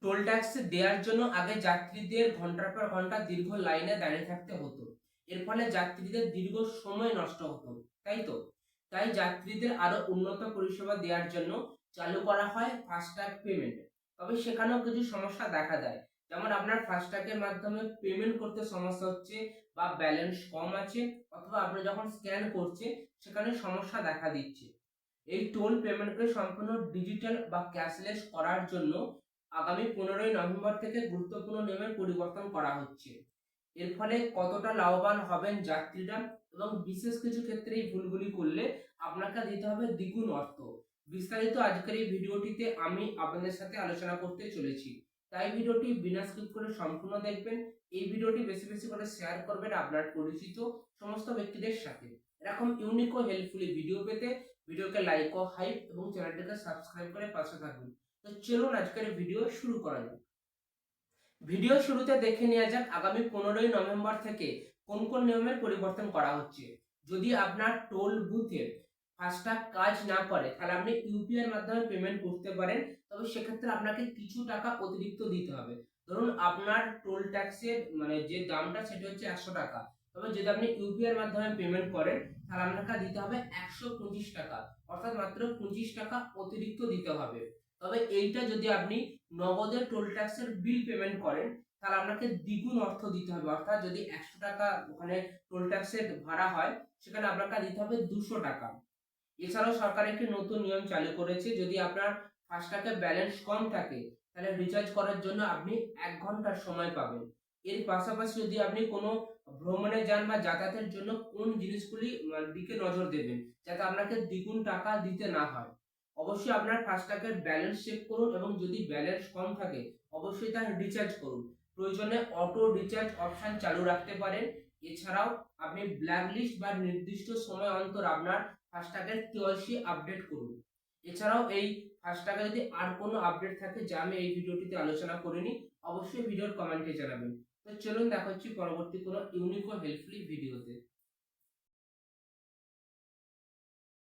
Toll tax দেওয়ার জন্য আগে যাত্রীদের ঘন্টার পর ঘন্টা দীর্ঘ লাইনে দাঁড়িয়ে থাকতে হতো। এর ফলে যাত্রীদের দীর্ঘ সময় নষ্ট হতো, তাই তো? তাই যাত্রীদের আরো উন্নত পরিষেবা দেওয়ার জন্য চালু করা হয় ফাস্ট্যাগ পেমেন্ট। তবে সেখানেও কিছু সমস্যা দেখা যায়, যেমন আপনার ফাস্ট্যাগের মাধ্যমে পেমেন্ট করতে সমস্যা হচ্ছে, বা ব্যালেন্স কম আছে, অথবা আপনি যখন স্ক্যান করছে সেখানে সমস্যা দেখা দিচ্ছে। এই টোল পেমেন্টকে সম্পূর্ণ ডিজিটাল বা ক্যাশলেস করার জন্য আগামী 15ই নভেম্বর থেকে গুরুত্বপূর্ণ নিয়মের পরিবর্তন করা হচ্ছে। এর ফলে কতটা লাভবান হবেন যাত্রীরা, এবং বিশেষ কিছু ক্ষেত্রে এই ভুলগুলি করলে আপনাকে দিতে হবে দ্বিগুণ অর্থ। বিস্তারিত আজকের এই ভিডিওটিতে আমি আপনাদের সাথে আলোচনা করতে চলেছি, তাই ভিডিওটি বিনা স্কিপ করে সম্পূর্ণ দেখবেন। এই ভিডিওটি বেশি বেশি করে শেয়ার করবেন আপনার পরিচিত সমস্ত ব্যক্তিদের সাথে। এরকম ইউনিক ও হেল্পফুলি ভিডিও পেতে ভিডিওকে লাইক ও হাইপ এবং চ্যানেলটিকে সাবস্ক্রাইব করে পাশে থাকুন। তো চলুন আজকের ভিডিও শুরু করা যাক। ভিডিও শুরুতে দেখে নেওয়া যাক আগামী 15ই নভেম্বর থেকে কোন কোন নিয়মের পরিবর্তন করা হচ্ছে। যদি আপনার টোল বুথে ফাস্ট্যাগ কাজ না করে তাহলে আপনি ইউপিআই এর মাধ্যমে পেমেন্ট করতে পারেন, তবে সেক্ষেত্রে আপনাকে কিছু টাকা অতিরিক্ত দিতে হবে। ধরুন আপনার টোল ট্যাক্সের যে দামটা সেটা হচ্ছে 100 টাকা, তবে যদি আপনি ইউপিআই এর মাধ্যমে পেমেন্ট করেন তাহলে আপনাকে দিতে হবে 125 টাকা, অর্থাৎ মাত্র 25 টাকা অতিরিক্ত দিতে হবে। তবে এইটা যদি আপনি নগদে টোল ট্যাক্সের বিল পেমেন্ট করেন তাহলে আপনাকে দ্বিগুণ অর্থ দিতে হবে, অর্থাৎ যদি 100 টাকা ওখানে টোল ট্যাক্সের ভাড়া হয় সেখানে আপনাকে দিতে হবে 200 টাকা। এছাড়াও সরকার একটি নতুন নিয়ম চালু করেছে, যদি আপনার ফাস্ট্যাগে ব্যালেন্স কম থাকে তাহলে রিচার্জ করার জন্য আপনি 1 ঘন্টার সময় পাবেন। এর পাশাপাশি যদি আপনি কোনো ভ্রমণে যান বা যাতায়াতের জন্য কোন জিনিসগুলি দিকে নজর দেবেন যাতে আপনাকে দ্বিগুণ টাকা দিতে না হয়। অবশ্যই আপনার ফাস্ট্যাগের ব্যালেন্স চেক করুন, এবং যদি ব্যালেন্স কম থাকে অবশ্যই তা রিচার্জ করুন। প্রয়োজনে অটো রিচার্জ অপশন চালু রাখতে পারেন। এছাড়াও আপনি ব্ল্যাক লিস্ট বা নির্দিষ্ট সময় অন্তর আপনার ফাস্ট্যাগের কেওয়াইসি আপডেট করুন। এছাড়াও এই ফাস্ট্যাগে যদি আর কোনো আপডেট থাকে যা আমি এই ভিডিওটিতে আলোচনা করিনি, অবশ্যই ভিডিওর কমেন্টে জানাবেন। তো চলুন দেখা হচ্ছে পরবর্তী কোনো ইউনিক ও হেল্পফুল ভিডিওতে।